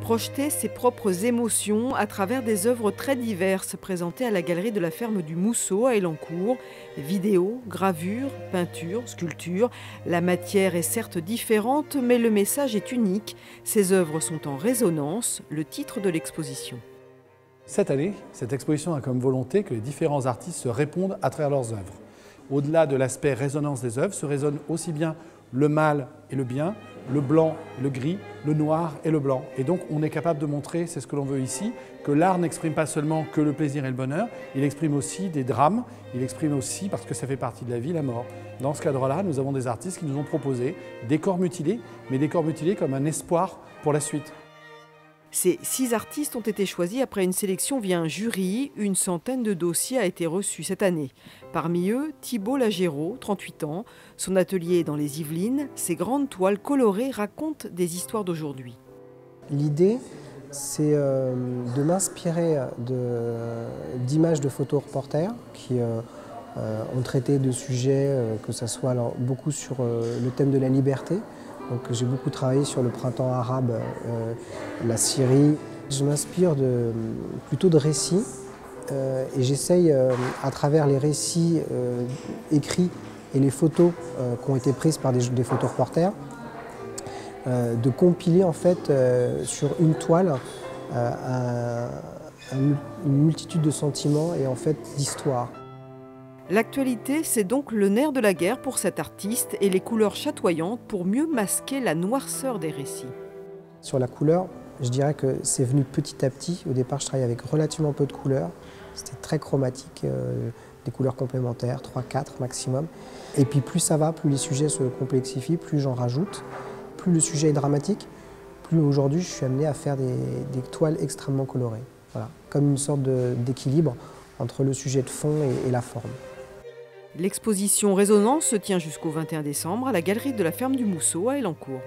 projeter ses propres émotions à travers des œuvres très diverses présentées à la galerie de la ferme du Mousseau à Elancourt. Vidéos, gravures, peintures, sculptures. La matière est certes différente, mais le message est unique. Ces œuvres sont en résonance, le titre de l'exposition. Cette année, cette exposition a comme volonté que les différents artistes se répondent à travers leurs œuvres. Au-delà de l'aspect résonance des œuvres, se résonne aussi bien le mal et le bien, le blanc et le gris, le noir et le blanc. Et donc on est capable de montrer, c'est ce que l'on veut ici, que l'art n'exprime pas seulement que le plaisir et le bonheur, il exprime aussi des drames, il exprime aussi, parce que ça fait partie de la vie, la mort. Dans ce cadre-là, nous avons des artistes qui nous ont proposé des corps mutilés, mais des corps mutilés comme un espoir pour la suite. Ces 6 artistes ont été choisis après une sélection via un jury. Une centaine de dossiers a été reçu cette année. Parmi eux, Thibault Lagéraud, 38 ans. Son atelier est dans les Yvelines. Ses grandes toiles colorées racontent des histoires d'aujourd'hui. L'idée, c'est de m'inspirer d'images de photoreporters qui ont traité de sujets, que ce soit beaucoup sur le thème de la liberté. Donc j'ai beaucoup travaillé sur le printemps arabe, la Syrie. Je m'inspire plutôt de récits et j'essaye, à travers les récits écrits et les photos qui ont été prises par des photoreporters, de compiler en fait sur une toile une multitude de sentiments et en fait d'histoires. L'actualité, c'est donc le nerf de la guerre pour cet artiste et les couleurs chatoyantes pour mieux masquer la noirceur des récits. Sur la couleur, je dirais que c'est venu petit à petit. Au départ, je travaillais avec relativement peu de couleurs. C'était très chromatique, des couleurs complémentaires, 3-4 maximum. Et puis plus ça va, plus les sujets se complexifient, plus j'en rajoute, plus le sujet est dramatique, plus aujourd'hui je suis amené à faire des toiles extrêmement colorées. Voilà, comme une sorte d'équilibre entre le sujet de fond et la forme. L'exposition Résonance se tient jusqu'au 21 décembre à la galerie de la ferme du Mousseau à Elancourt.